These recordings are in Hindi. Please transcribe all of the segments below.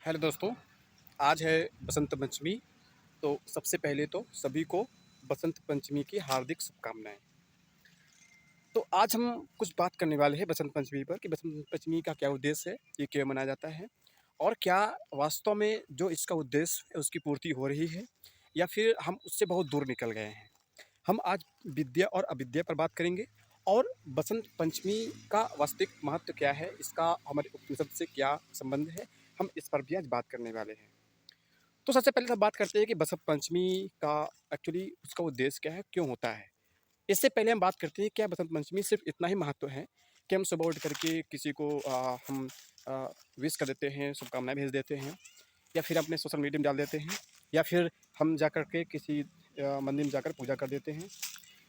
हेलो दोस्तों। आज है बसंत पंचमी। तो सबसे पहले तो सभी को बसंत पंचमी की हार्दिक शुभकामनाएं। तो आज हम कुछ बात करने वाले हैं बसंत पंचमी पर कि बसंत पंचमी का क्या उद्देश्य है, ये क्यों मनाया जाता है और क्या वास्तव में जो इसका उद्देश्य है उसकी पूर्ति हो रही है या फिर हम उससे बहुत दूर निकल गए हैं। हम आज विद्या और अविद्या पर बात करेंगे और बसंत पंचमी का वास्तविक महत्व क्या है, इसका हमारे उपनिषद से क्या संबंध है, हम इस पर भी आज बात करने वाले हैं। तो सबसे पहले तो बात करते हैं कि बसंत पंचमी का एक्चुअली उसका उद्देश्य क्या है, क्यों होता है। इससे पहले हम बात करते हैं क्या बसंत पंचमी सिर्फ इतना ही महत्व है कि हम सुबह उठ करके किसी को हम विश कर देते हैं, शुभकामनाएं भेज देते हैं या फिर अपने सोशल मीडिया में डाल देते हैं या फिर हम जा कर के किसी मंदिर में जाकर पूजा कर देते हैं।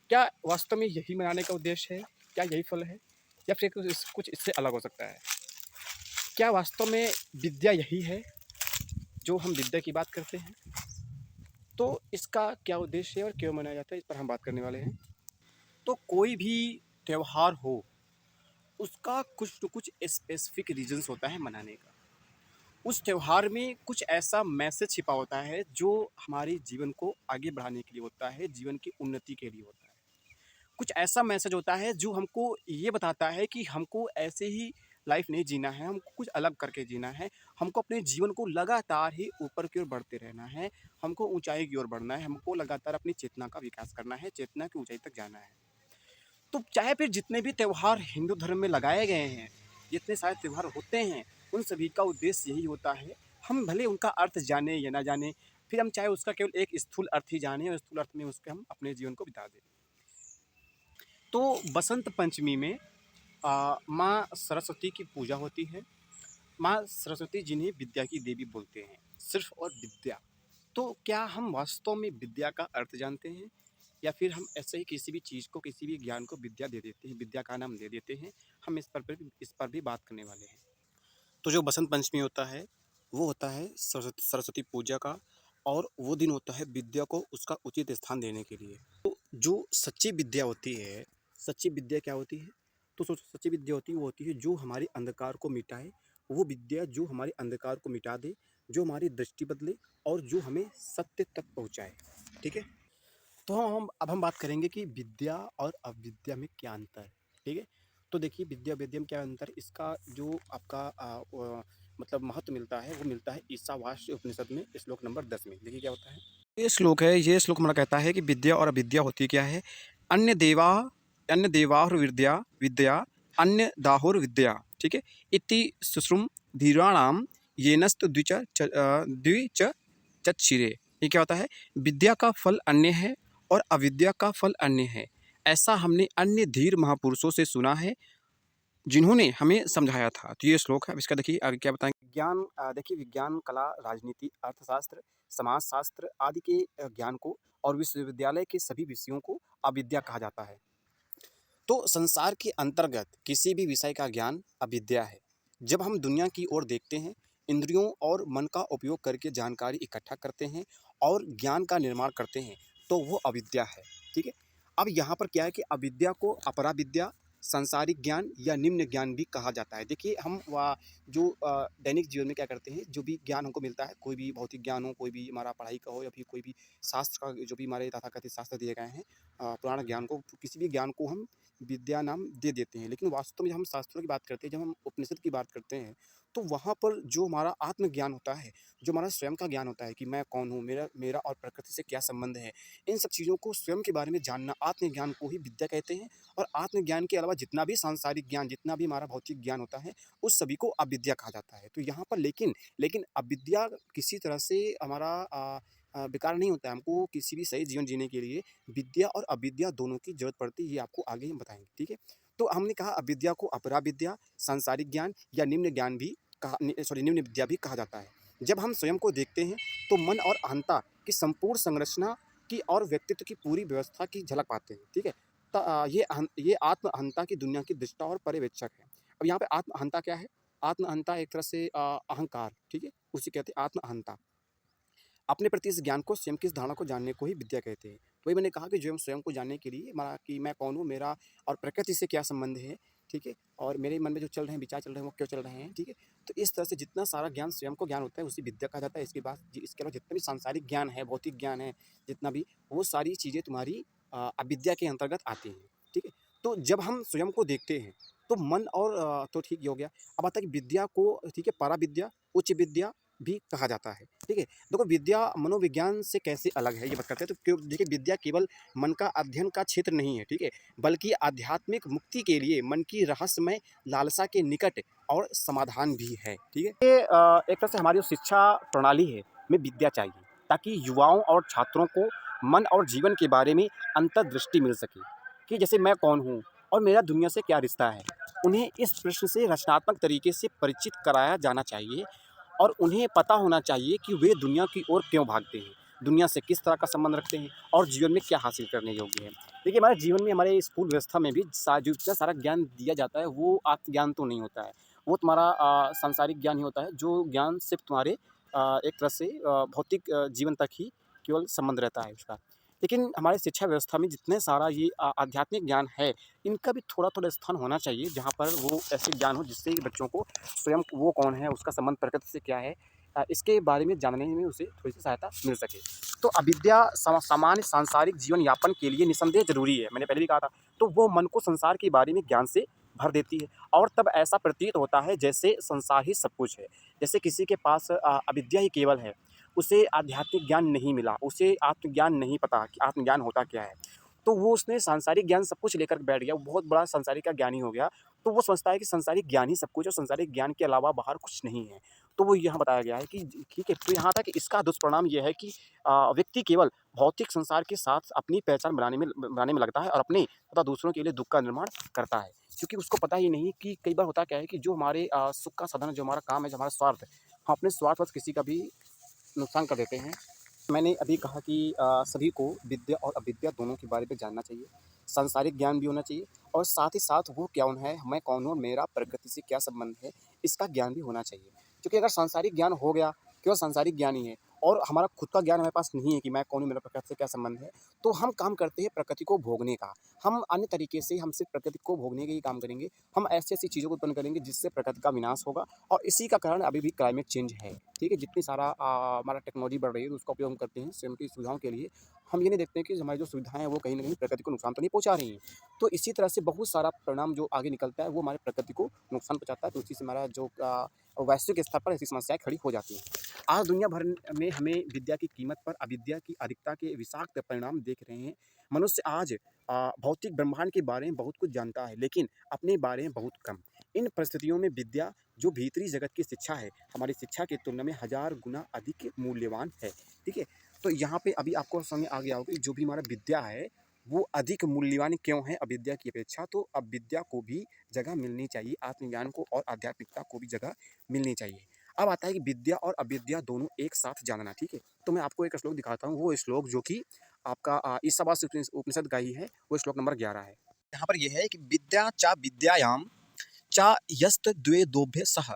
क्या वास्तव में यही मनाने का उद्देश्य है? क्या यही फल है या फिर कुछ इससे अलग हो सकता है? क्या वास्तव में विद्या यही है जो हम विद्या की बात करते हैं? तो इसका क्या उद्देश्य है और क्यों मनाया जाता है, इस पर हम बात करने वाले हैं। तो कोई भी त्यौहार हो, उसका कुछ न कुछ स्पेसिफिक रीजंस होता है मनाने का। उस त्यौहार में कुछ ऐसा मैसेज छिपा होता है जो हमारे जीवन को आगे बढ़ाने के लिए होता है, जीवन की उन्नति के लिए होता है। कुछ ऐसा मैसेज होता है जो हमको ये बताता है कि हमको ऐसे ही लाइफ नहीं जीना है, हमको कुछ अलग करके जीना है, हमको अपने जीवन को लगातार ही ऊपर की ओर बढ़ते रहना है, हमको ऊंचाई की ओर बढ़ना है, हमको लगातार अपनी चेतना का विकास करना है, चेतना की ऊंचाई तक जाना है। तो चाहे फिर जितने भी त्यौहार हिंदू धर्म में लगाए गए हैं, जितने सारे त्यौहार होते हैं, उन सभी का उद्देश्य यही होता है। हम भले उनका अर्थ जाने या ना जाने, फिर हम चाहे उसका केवल एक स्थूल अर्थ ही जाने और स्थूल अर्थ में उसके हम अपने जीवन को बिता दें। तो बसंत पंचमी में माँ सरस्वती की पूजा होती है। माँ सरस्वती जिन्हें विद्या की देवी बोलते हैं, सिर्फ और विद्या। तो क्या हम वास्तव में विद्या का अर्थ जानते हैं या फिर हम ऐसे ही किसी भी चीज़ को, किसी भी ज्ञान को विद्या दे देते हैं, विद्या का नाम दे देते हैं। हम इस पर भी बात करने वाले हैं। तो जो बसंत पंचमी होता है वो होता है सरस्वती पूजा का, और वो दिन होता है विद्या को उसका उचित स्थान देने के लिए। तो जो सच्ची विद्या होती है, सच्ची विद्या क्या होती है? तो सच्ची विद्या होती है वो होती है जो हमारे अंधकार को मिटाए, वो विद्या जो हमारे अंधकार को मिटा दे, जो हमारी दृष्टि बदले और जो हमें सत्य तक पहुँचाए। ठीक है। तो हम बात करेंगे कि विद्या और अविद्या में क्या अंतर है। ठीक है। तो देखिए विद्या विद्या में क्या अंतर है, इसका जो आपका मतलब महत्व मिलता है वो मिलता है ईशावास्य उपनिषद में श्लोक नंबर 10 में। देखिए क्या होता है, ये श्लोक हमारा कहता है कि विद्या और अविद्या होती क्या है। अन्य देवा अन्य देवाहुर विद्या विद्या अन्य दाहुर विद्या। ठीक है। इति सुश्रुम धीराणाम येनस्तु द्विच चक्षिरे। ये क्या होता है, विद्या का फल अन्य है और अविद्या का फल अन्य है। ऐसा हमने अन्य धीर महापुरुषों से सुना है जिन्होंने हमें समझाया था। तो ये श्लोक है। अब इसका देखिए आगे क्या बताएंगे। ज्ञान, देखिए विज्ञान, कला, राजनीति, अर्थशास्त्र, समाजशास्त्र आदि के ज्ञान को और विश्वविद्यालय के सभी विषयों को अविद्या कहा जाता है। तो संसार के अंतर्गत किसी भी विषय का ज्ञान अविद्या है। जब हम दुनिया की ओर देखते हैं, इंद्रियों और मन का उपयोग करके जानकारी इकट्ठा करते हैं और ज्ञान का निर्माण करते हैं, तो वो अविद्या है। ठीक है। अब यहाँ पर क्या है कि अविद्या को अपरा विद्या, सांसारिक ज्ञान या निम्न ज्ञान भी कहा जाता है। देखिए हम जो दैनिक जीवन में क्या करते हैं, जो भी ज्ञान हमको मिलता है, कोई भी भौतिक ज्ञान हो, कोई भी हमारा पढ़ाई का हो या फिर कोई भी शास्त्र का, जो भी हमारे तथाकथित शास्त्र दिए गए हैं, पुराण ज्ञान को, किसी भी ज्ञान को हम विद्या नाम दे देते हैं। लेकिन वास्तव में जब हम शास्त्रों की बात करते हैं, जब हम उपनिषद की बात करते हैं, तो वहाँ पर जो हमारा आत्मज्ञान होता है, जो हमारा स्वयं का ज्ञान होता है कि मैं कौन हूँ, मेरा मेरा और प्रकृति से क्या संबंध है, इन सब चीज़ों को, स्वयं के बारे में जानना, आत्मज्ञान को ही विद्या कहते हैं। और आत्मज्ञान के अलावा जितना भी सांसारिक ज्ञान, जितना भी हमारा भौतिक ज्ञान होता है, उस सभी को अविद्या कहा जाता है। तो यहाँ पर लेकिन लेकिन अविद्या किसी तरह से हमारा बेकार नहीं होता है। हमको किसी भी सही जीवन जीने के लिए विद्या और अविद्या दोनों की जरूरत पड़ती है, ये आपको आगे हम बताएंगे। ठीक है। तो हमने कहा अविद्या को अपरा विद्या, सांसारिक ज्ञान या निम्न ज्ञान भी निम्न विद्या भी कहा जाता है। जब हम स्वयं को देखते हैं तो मन और अहंता की संपूर्ण संरचना की और व्यक्तित्व की पूरी व्यवस्था की झलक पाते हैं। ठीक है। ये आत्म अहंता की दुनिया की दृष्टा और पर्यवेक्षक है। अब यहाँ पे आत्म अहंता क्या है? आत्म अहंता एक तरह से अहंकार, ठीक है, उसी कहते हैं आत्म अहंता। अपने प्रति इस ज्ञान को, स्वयं की इस धारणा को जानने को ही विद्या कहते हैं। तो वही मैंने कहा कि जो हम स्वयं को जानने के लिए हमारा कि मैं कौन हूँ, मेरा और प्रकृति से क्या संबंध है, ठीक है, और मेरे मन में जो चल रहे हैं विचार चल रहे हैं वो क्यों चल रहे हैं, ठीक है, तो इस तरह से जितना सारा ज्ञान स्वयं को ज्ञान होता है उसी विद्या कहा जाता है। इसके बाद इसके अलावा जितना भी सांसारिक ज्ञान है, भौतिक ज्ञान है, जितना भी वो सारी चीज़ें तुम्हारी अविद्या के अंतर्गत आती हैं, ठीक है? तो जब हम स्वयं को देखते हैं तो मन और तो ठीक ही हो गया। अब आता है कि विद्या को ठीक है पराविद्या, उच्च विद्या भी कहा जाता है, ठीक है? देखो विद्या मनोविज्ञान से कैसे अलग है ये बात करते हैं। तो देखिए विद्या केवल मन का अध्ययन का क्षेत्र नहीं है, ठीक है? बल्कि आध्यात्मिक मुक्ति के लिए मन की रहस्यमय लालसा के निकट और समाधान भी है, ठीक है? ये एक तरह से हमारी जो शिक्षा प्रणाली है में विद्या चाहिए ताकि युवाओं और छात्रों को मन और जीवन के बारे में अंतर्दृष्टि मिल सके कि जैसे मैं कौन हूँ और मेरा दुनिया से क्या रिश्ता है। उन्हें इस प्रश्न से रचनात्मक तरीके से परिचित कराया जाना चाहिए और उन्हें पता होना चाहिए कि वे दुनिया की ओर क्यों भागते हैं, दुनिया से किस तरह का संबंध रखते हैं और जीवन में क्या हासिल करने योग्य है। देखिए हमारे जीवन में हमारे स्कूल व्यवस्था में भी जो इतना सारा ज्ञान दिया जाता है वो आत्मज्ञान तो नहीं होता है। वो तुम्हारा सांसारिक ज्ञान ही होता है, जो ज्ञान सिर्फ तुम्हारे एक तरह से भौतिक जीवन तक ही केवल संबंध रहता है उसका। लेकिन हमारे शिक्षा व्यवस्था में जितने सारा ये आध्यात्मिक ज्ञान है, इनका भी थोड़ा-थोड़ा स्थान होना चाहिए जहाँ पर वो ऐसे ज्ञान हो जिससे कि बच्चों को स्वयं वो कौन है, उसका संबंध प्रकृति से क्या है, इसके बारे में जानने में उसे थोड़ी-सी सहायता मिल सके। तो अविद्या सामान्य सांसारिक जीवन यापन के लिए निसंदेह ज़रूरी है, मैंने पहले भी कहा था। तो वो मन को संसार के बारे में ज्ञान से भर देती है और तब ऐसा प्रतीत होता है जैसे संसार ही सब कुछ है। जैसे किसी के पास अविद्या ही केवल है, उसे आध्यात्मिक ज्ञान नहीं मिला, उसे आत्मज्ञान नहीं पता कि आत्मज्ञान होता क्या है। तो वो उसने सांसारिक ज्ञान सब कुछ लेकर बैठ गया, वो बहुत बड़ा सांसारिक का ज्ञानी हो गया। तो वो समझता है कि सांसारिक ज्ञान ही सब कुछ है और सांसारिक ज्ञान के अलावा बाहर कुछ नहीं है। तो वो यहाँ बताया गया है कि ठीक है, तो यहाँ तक इसका दुष्परिणाम ये है कि व्यक्ति केवल भौतिक संसार के साथ अपनी पहचान बनाने में लगता है और अपने तथा दूसरों के लिए दुःख का निर्माण करता है। क्योंकि उसको पता ही नहीं कि कई बार होता क्या है कि जो हमारे सुख का साधन है, जो हमारा काम है, जो हमारा स्वार्थ है, हम अपने स्वार्थवश किसी का भी नुकसान कर देते हैं। मैंने अभी कहा कि सभी को विद्या और अविद्या दोनों के बारे में जानना चाहिए। सांसारिक ज्ञान भी होना चाहिए और साथ ही साथ वो कौन है, मैं कौन हूँ, मेरा प्रकृति से क्या संबंध है, इसका ज्ञान भी होना चाहिए। क्योंकि अगर सांसारिक ज्ञान हो गया, केवल सांसारिक ज्ञान ही है और हमारा खुद का ज्ञान हमारे पास नहीं है कि मैं कौन हूँ, मेरा प्रकृति से क्या संबंध है, तो हम काम करते हैं प्रकृति को भोगने का। हम अन्य तरीके से हम सिर्फ प्रकृति को भोगने के ही काम करेंगे। हम ऐसी-ऐसी चीज़ों को उत्पन्न करेंगे जिससे प्रकृति का विनाश होगा और इसी का कारण अभी भी क्लाइमेट चेंज है। ठीक है? जितनी सारा हमारा टेक्नोलॉजी बढ़ रही है तो उसका उपयोग हम करते हैं स्वयं की सुविधाओं के लिए। हम ये नहीं देखते हैं कि हमारी जो सुविधाएँ हैं वो कहीं न कहीं प्रकृति को नुकसान तो नहीं पहुँचा रही हैं। तो इसी तरह से बहुत सारा परिणाम जो आगे निकलता है वो हमारे प्रकृति को नुकसान पहुँचाता है, तो उसी से हमारा जो वैश्विक स्तर पर ऐसी समस्याएँ खड़ी हो जाती हैं। आज दुनिया भर में हमें विद्या की कीमत पर अविद्या की अधिकता के विषाक्त परिणाम देख रहे हैं। मनुष्य आज भौतिक ब्रह्मांड के बारे में बहुत कुछ जानता है, लेकिन अपने बारे में बहुत कम। इन परिस्थितियों में विद्या जो भीतरी जगत की शिक्षा है, हमारी शिक्षा की तुलना में हज़ार गुना अधिक मूल्यवान है, ठीक है? तो यहाँ पे अभी आपको समझ में आ गया होगा कि जो भी हमारा विद्या है, वो अधिक मूल्यवान क्यों है अविद्या की अपेक्षा। तो अविद्या को भी जगह मिलनी चाहिए, आत्मज्ञान को और आध्यात्मिकता को भी जगह मिलनी चाहिए। अब आता है कि विद्या और अविद्या दोनों एक साथ जानना, ठीक है? तो मैं आपको एक श्लोक दिखाता हूँ, वो श्लोक जो कि आपका ईशावास्य उपनिषद का ही है, वो श्लोक नंबर 11 है। यहाँ पर ये है कि विद्या चा विद्यायां चा यस्त द्वे दोभ्य सह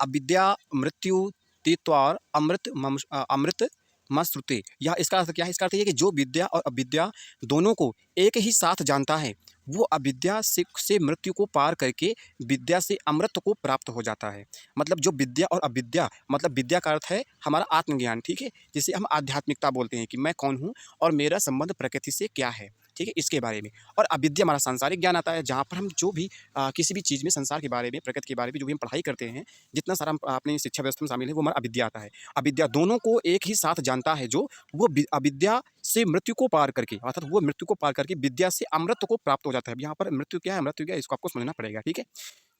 अविद्या मृत्यु तीत्वार अमृत मश्रुते। यह इसका अर्थ क्या है? इसका अर्थ ये है कि जो विद्या और अविद्या दोनों को एक ही साथ जानता है, वो अविद्या से मृत्यु को पार करके विद्या से अमृत को प्राप्त हो जाता है। मतलब जो विद्या और अविद्या, मतलब विद्या का अर्थ है हमारा आत्मज्ञान, ठीक है? जिसे हम आध्यात्मिकता बोलते हैं कि मैं कौन हूँ और मेरा संबंध प्रकृति से क्या है, ठीक है? इसके बारे में। और अविद्या हमारा सांसारिक ज्ञान आता है, जहाँ पर हम जो भी किसी भी चीज़ में संसार के बारे में, प्रकृति के बारे में जो भी हम पढ़ाई करते हैं, जितना सारा हम अपनी शिक्षा व्यवस्था में शामिल है, वो हमारा अविद्या आता है। अविद्या दोनों को एक ही साथ जानता है, जो वो अविद्या से मृत्यु को पार करके, अर्थात वो मृत्यु को पार करके विद्या से अमृत को प्राप्त हो जाता है। अब यहाँ पर मृत्यु क्या है, मृत्यु क्या है, इसको आपको समझना पड़ेगा, ठीक है?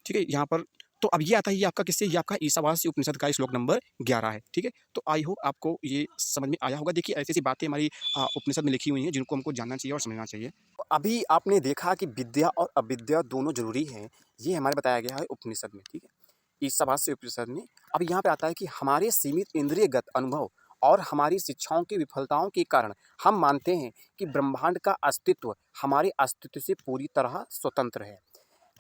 ठीक है? यहाँ पर तो अब ये आता है, ये आपका किससे, ये आपका ईशावास्य उपनिषद का श्लोक नंबर 11 है, ठीक है? तो आई होप आपको ये समझ में आया होगा। देखिए ऐसी-ऐसी बातें हमारी उपनिषद में लिखी हुई हैं, जिनको हमको जानना चाहिए और समझना चाहिए। तो अभी आपने देखा कि विद्या और अविद्या दोनों ज़रूरी हैं, ये हमारे बताया गया है उपनिषद में, ठीक है? ईशावास्य उपनिषद में। अब यहाँ पे आता है कि हमारे सीमित इंद्रियगत अनुभव और हमारी शिक्षाओं की विफलताओं के कारण हम मानते हैं कि ब्रह्मांड का अस्तित्व हमारे अस्तित्व से पूरी तरह स्वतंत्र है।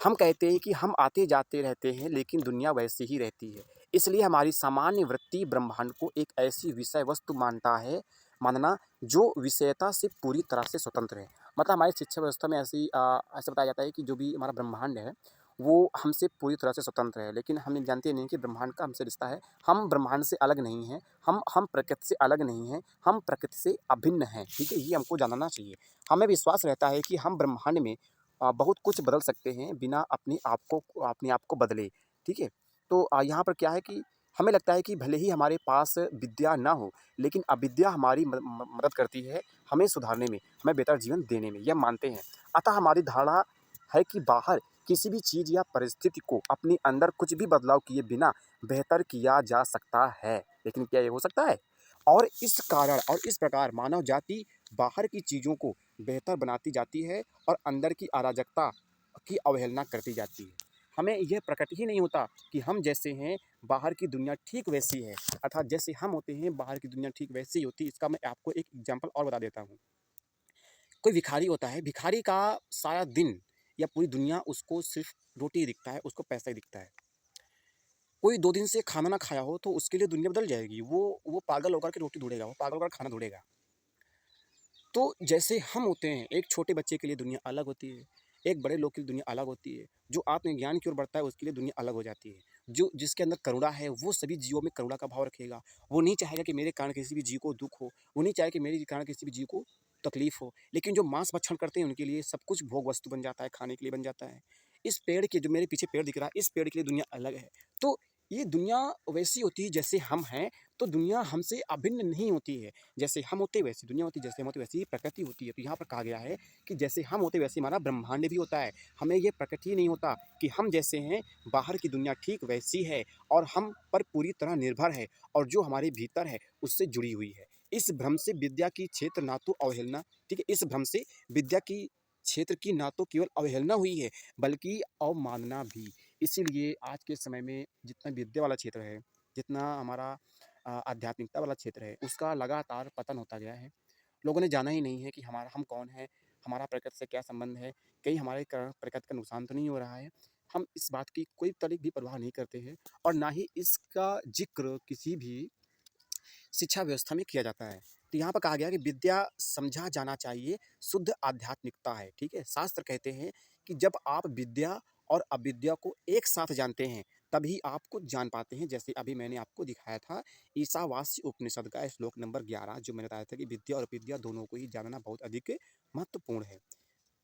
हम कहते हैं कि हम आते जाते रहते हैं, लेकिन दुनिया वैसी ही रहती है। इसलिए हमारी सामान्य वृत्ति ब्रह्मांड को एक ऐसी विषय वस्तु मानना जो विषयता से पूरी तरह से स्वतंत्र है। मतलब हमारी शिक्षा व्यवस्था में ऐसा बताया जाता है कि जो भी हमारा ब्रह्मांड है, वो हमसे पूरी तरह से स्वतंत्र है, लेकिन हम ये जानते नहीं कि ब्रह्मांड का हमसे रिश्ता है। हम ब्रह्मांड से अलग नहीं हैं, हम प्रकृति से अलग नहीं हैं, हम प्रकृति से अभिन्न हैं, ठीक है? ये हमको जानना चाहिए। हमें विश्वास रहता है कि हम ब्रह्मांड में बहुत कुछ बदल सकते हैं बिना अपने आप को बदले, ठीक है? तो यहाँ पर क्या है कि हमें लगता है कि भले ही हमारे पास विद्या ना हो, लेकिन अविद्या हमारी मदद करती है हमें सुधारने में, हमें बेहतर जीवन देने में, यह मानते हैं। अतः हमारी धारणा है कि बाहर किसी भी चीज़ या परिस्थिति को अपने अंदर कुछ भी बदलाव किए बिना बेहतर किया जा सकता है। लेकिन क्या ये हो सकता है? और इस कारण और इस प्रकार मानव जाति बाहर की चीज़ों को बेहतर बनाती जाती है और अंदर की अराजकता की अवहेलना करती जाती है। हमें यह प्रकट ही नहीं होता कि हम जैसे हैं, बाहर की दुनिया ठीक वैसी है, अर्थात जैसे हम होते हैं, बाहर की दुनिया ठीक वैसी ही होती है। इसका मैं आपको एक एग्जाम्पल और बता देता हूँ। कोई भिखारी होता है, भिखारी का सारा दिन या पूरी दुनिया उसको सिर्फ रोटी ही दिखता है, उसको पैसा ही दिखता है। कोई 2 दिन से खाना ना खाया हो तो उसके लिए दुनिया बदल जाएगी। वो पागल होकर के रोटी ढूँढेगा, वो पागल होकर खाना ढूँढेगा। तो जैसे हम होते हैं, एक छोटे बच्चे के लिए दुनिया अलग होती है, एक बड़े लोग के लिए दुनिया अलग होती है। जो आत्मज्ञान की ओर बढ़ता है उसके लिए दुनिया अलग हो जाती है। जो जिसके अंदर करुणा है वो सभी जीवों में करुणा का भाव रखेगा। वो नहीं चाहेगा कि मेरे कारण किसी भी जीव को दुःख हो, वो नहीं चाहेगा कि मेरे कारण किसी भी जीव को तकलीफ़ हो। लेकिन जो मांस भक्षण करते हैं उनके लिए सब कुछ भोग वस्तु बन जाता है, खाने के लिए बन जाता है। इस पेड़ के जो मेरे पीछे पेड़ दिख रहा है, इस पेड़ के लिए दुनिया अलग है। तो ये दुनिया वैसी होती है जैसे हम हैं, तो दुनिया हमसे अभिन्न नहीं होती है। जैसे हम होते वैसी दुनिया होती है, जैसे हम होते वैसी ही प्रकृति होती है। तो यहाँ पर कहा गया है कि जैसे हम होते वैसे हमारा ब्रह्मांड भी होता है। हमें ये प्रकट ही नहीं होता कि हम जैसे हैं, बाहर की दुनिया ठीक वैसी है और हम पर पूरी तरह निर्भर है और जो हमारे भीतर है उससे जुड़ी हुई है। इस भ्रम से विद्या की क्षेत्र ना तो अवहेलना, ठीक है? इस भ्रम से विद्या की क्षेत्र की ना तो केवल अवहेलना हुई है, बल्कि अवमानना भी। इसीलिए आज के समय में जितना विद्या वाला क्षेत्र है, जितना हमारा आध्यात्मिकता वाला क्षेत्र है, उसका लगातार पतन होता गया है। लोगों ने जाना ही नहीं है कि हम कौन हैं, हमारा प्रकृति से क्या संबंध है, कहीं हमारे कारण प्रकृति का नुकसान तो नहीं हो रहा है। हम इस बात की कोई तनिक भी परवाह नहीं करते हैं और ना ही इसका ज़िक्र किसी भी शिक्षा व्यवस्था में किया जाता है। तो यहाँ पर कहा गया है कि विद्या समझा जाना चाहिए, शुद्ध आध्यात्मिकता है, ठीक है? शास्त्र कहते हैं कि जब आप विद्या और अविद्या को एक साथ जानते हैं, तभी आप कुछ जान पाते हैं। जैसे अभी मैंने आपको दिखाया था ईशावास्य उपनिषद का श्लोक नंबर 11 जो मैंने बताया था कि विद्या और अविद्या दोनों को ही जानना बहुत अधिक महत्वपूर्ण है।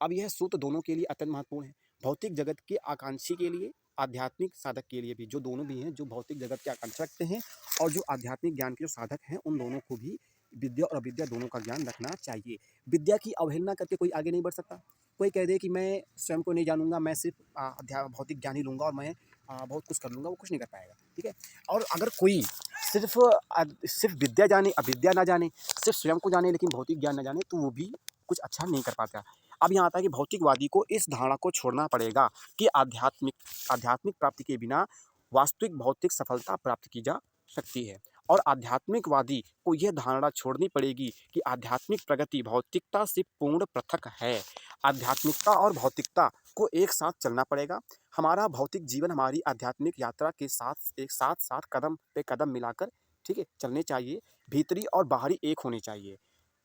अब यह सूत्र दोनों के लिए अत्यंत महत्वपूर्ण है। भौतिक जगत के आकांक्षी के लिए, आध्यात्मिक साधक के लिए भी, जो दोनों भी हैं, जो भौतिक जगत की आकांक्षा रखते हैं और जो आध्यात्मिक ज्ञान के जो साधक हैं, उन दोनों को भी विद्या और अविद्या दोनों का ज्ञान रखना चाहिए। विद्या की अवहेलना करके कोई आगे नहीं बढ़ सकता। कोई कह दे कि मैं स्वयं को नहीं जानूँगा, मैं सिर्फ़ भौतिक ज्ञान ही लूँगा और मैं बहुत कुछ कर लूँगा, वो कुछ नहीं कर पाएगा, ठीक है? और अगर कोई सिर्फ़ विद्या जाने, अविद्या ना जाने, सिर्फ़ स्वयं को जाने लेकिन भौतिक ज्ञान ना जाने, तो वो भी कुछ अच्छा नहीं कर पाता। अब यहाँ आता है कि भौतिकवादी को इस धारणा को छोड़ना पड़ेगा कि आध्यात्मिक प्राप्ति के बिना वास्तविक भौतिक सफलता प्राप्त की जा सकती है और आध्यात्मिकवादी को यह धारणा छोड़नी पड़ेगी कि आध्यात्मिक प्रगति भौतिकता से पूर्ण पृथक है। आध्यात्मिकता और भौतिकता को एक साथ चलना पड़ेगा। हमारा भौतिक जीवन हमारी आध्यात्मिक यात्रा के साथ एक साथ साथ कदम पे कदम मिलाकर, ठीक है, चलने चाहिए। भीतरी और बाहरी एक होने चाहिए,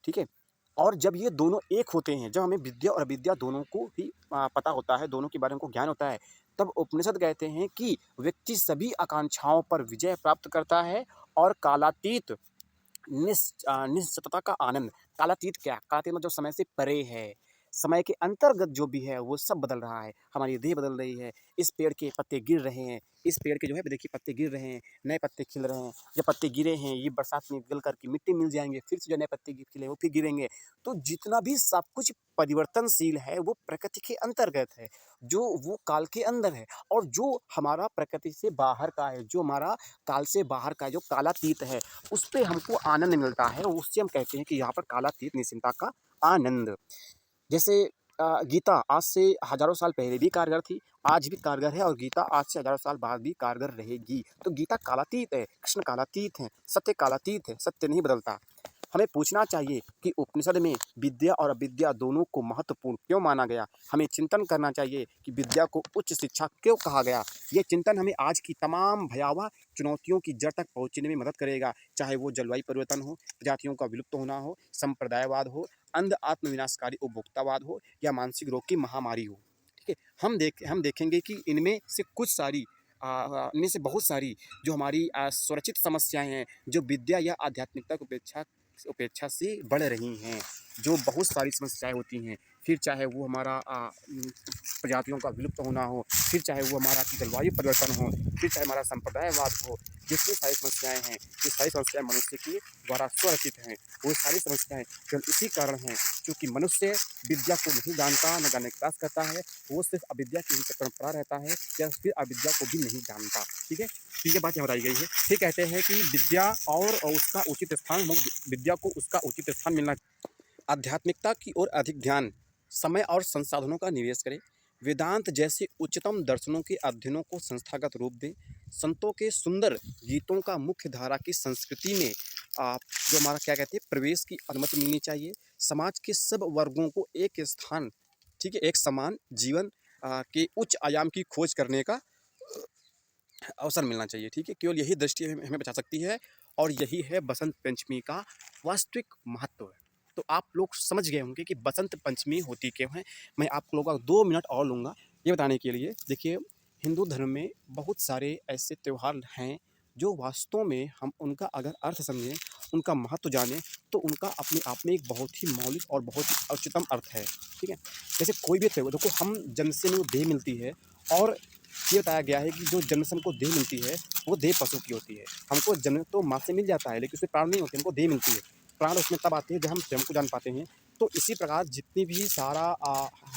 ठीक है? और जब ये दोनों एक होते हैं, जब हमें विद्या और अविद्या दोनों को ही पता होता है, दोनों के बारे में हमको ज्ञान होता है, तब उपनिषद कहते हैं कि व्यक्ति सभी आकांक्षाओं पर विजय प्राप्त करता है और कालातीत निश्चितता का आनंद। कालातीत क्या? कालातीत मतलब समय से परे है। समय के अंतर्गत जो भी है वो सब बदल रहा है। हमारी देह बदल रही है। इस पेड़ के पत्ते गिर रहे हैं। इस पेड़ के जो है देखिए पत्ते गिर रहे हैं, नए पत्ते खिल रहे हैं। जब पत्ते गिरे हैं ये बरसात में गल करके मिट्टी मिल जाएँगे, फिर से जो नए पत्ते खिले वो फिर गिरेंगे। तो जितना भी सब कुछ परिवर्तनशील है वो प्रकृति के अंतर्गत है, जो वो काल के अंदर है और जो हमारा प्रकृति से बाहर का है, जो हमारा काल से बाहर का है, जो कालातीत है, उस पे हमको आनंद मिलता है। उससे हम कहते हैं कि यहाँ पर कालातीत निश्चिंतता का आनंद। जैसे गीता आज से हज़ारों साल पहले भी कारगर थी, आज भी कारगर है और गीता आज से हज़ारों साल बाद भी कारगर रहेगी। तो गीता कालातीत है, कृष्ण कालातीत हैं, सत्य कालातीत है, सत्य नहीं बदलता। हमें पूछना चाहिए कि उपनिषद में विद्या और अविद्या दोनों को महत्वपूर्ण क्यों माना गया? हमें चिंतन करना चाहिए कि विद्या को उच्च शिक्षा क्यों कहा गया? ये चिंतन हमें आज की तमाम भयावह चुनौतियों की जड़ तक पहुँचने में मदद करेगा, चाहे वो जलवायु परिवर्तन हो, प्रजातियों का विलुप्त होना हो, संप्रदायवाद हो, अंध आत्मविनाशकारी उपभोक्तावाद हो या मानसिक रोग की महामारी हो। ठीक है? हम देखेंगे कि इनमें से कुछ सारी इनमें से बहुत सारी जो हमारी सुरक्षित समस्याएँ हैं, जो विद्या या आध्यात्मिकता की उपेक्षा उपेक्षा से बढ़ रही हैं, जो बहुत सारी समस्याएँ होती हैं, फिर चाहे वो हमारा प्रजातियों का विलुप्त होना हो, फिर चाहे वो हमारा जलवायु परिवर्तन हो, फिर चाहे हमारा संप्रदायवाद हो, जितनी सारी समस्याएँ हैं, ये सारी समस्याएँ मनुष्य के द्वारा स्वरचित हैं। वो सारी समस्याएँ केवल इसी कारण हैं क्योंकि मनुष्य विद्या को नहीं जानता, न जानने का प्रयास करता है, वो सिर्फ अविद्या के ही चक्कर में पड़ा रहता है या फिर अविद्या को भी नहीं जानता। ठीक है? तो ये बात यहाँ बताई गई है। फिर कहते हैं कि विद्या और उसका उचित स्थान, विद्या को उसका उचित स्थान मिलना, आध्यात्मिकता की ओर अधिक ध्यान, समय और संसाधनों का निवेश करें, वेदांत जैसे उच्चतम दर्शनों के अध्ययनों को संस्थागत रूप दें, संतों के सुंदर गीतों का मुख्य धारा की संस्कृति में जो हमारा क्या कहते हैं प्रवेश की अनुमति मिलनी चाहिए, समाज के सब वर्गों को एक स्थान, ठीक है, एक समान जीवन के उच्च आयाम की खोज करने का अवसर मिलना चाहिए। ठीक है, केवल यही दृष्टि हमें बचा सकती है और यही है बसंत पंचमी का वास्तविक महत्व है। तो आप लोग समझ गए होंगे कि बसंत पंचमी होती क्यों है। मैं आप लोगों का 2 मिनट और लूँगा ये बताने के लिए। देखिए, हिंदू धर्म में बहुत सारे ऐसे त्यौहार हैं जो वास्तव में हम उनका अगर अर्थ समझें, उनका महत्व जानें, तो उनका अपने आप में एक बहुत ही मौलिक और बहुत ही उच्चतम अर्थ है। ठीक है? जैसे कोई भी त्यौहार देखो, हम जन्म से हमें देह मिलती है और ये बताया गया है कि जो जन्म से हमको देह मिलती है, वो देह पशु की होती है। हमको जन्म तो माँ से मिल जाता है, लेकिन उसमें प्राण नहीं होते, हमको देह मिलती है। प्राण उसमें तब आते हैं जब हम स्वयं को जान पाते हैं। तो इसी प्रकार जितनी भी सारा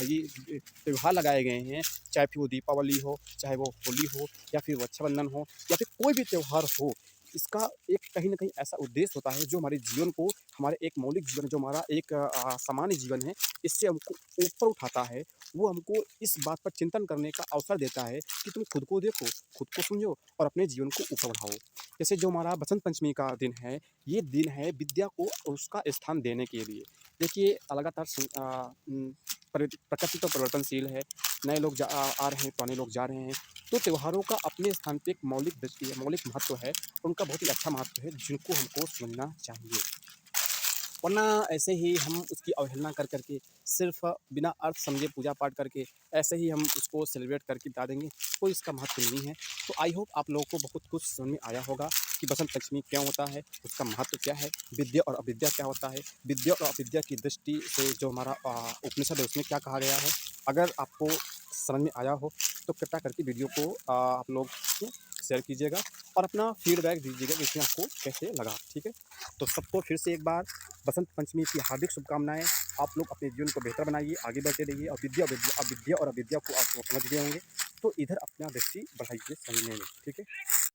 ये त्योहार लगाए गए हैं, चाहे फिर वो दीपावली हो, चाहे वो होली हो या फिर रक्षाबंधन हो या फिर कोई भी त्योहार हो, इसका एक कहीं न कहीं ऐसा उद्देश्य होता है जो हमारे जीवन को, हमारे एक मौलिक जीवन जो हमारा एक सामान्य जीवन है, इससे हमको ऊपर उठाता है। वो हमको इस बात पर चिंतन करने का अवसर देता है कि तुम खुद को देखो, खुद को समझो और अपने जीवन को ऊपर बढ़ाओ। जैसे जो हमारा बसंत पंचमी का दिन है, ये दिन है विद्या को उसका स्थान देने के लिए। देखिए, लगातार प्रकृति तो परिवर्तनशील है, नए लोग आ रहे हैं, पुराने लोग जा रहे हैं। तो त्योहारों का अपने स्थान पे एक मौलिक दृष्टि है, मौलिक महत्व है, उनका बहुत ही अच्छा महत्व है जिनको हमको समझना चाहिए। वरना ऐसे ही हम उसकी अवहेलना कर के सिर्फ़ बिना अर्थ समझे पूजा पाठ करके ऐसे ही हम उसको सेलिब्रेट करके बिता देंगे, कोई इसका महत्व नहीं है। तो आई होप आप लोगों को बहुत कुछ समझ में आया होगा कि बसंत पंचमी क्यों होता है, उसका महत्व क्या है, विद्या और अविद्या क्या होता है, विद्या और अविद्या की दृष्टि से जो हमारा उपनिषद है उसमें क्या कहा गया है। अगर आपको समझ में आया हो तो कृपया करके वीडियो को आप लोग शेयर कीजिएगा और अपना फीडबैक दीजिएगा कि इसमें आपको कैसे लगा। ठीक है? तो सबको फिर से एक बार बसंत पंचमी की हार्दिक शुभकामनाएँ। आप लोग अपने जीवन को बेहतर बनाइए, आगे बढ़ते रहिए और विद्या और अविद्या को आप समझ गए होंगे, तो इधर अपना दृष्टि बढ़ाइए समझने में। ठीक है?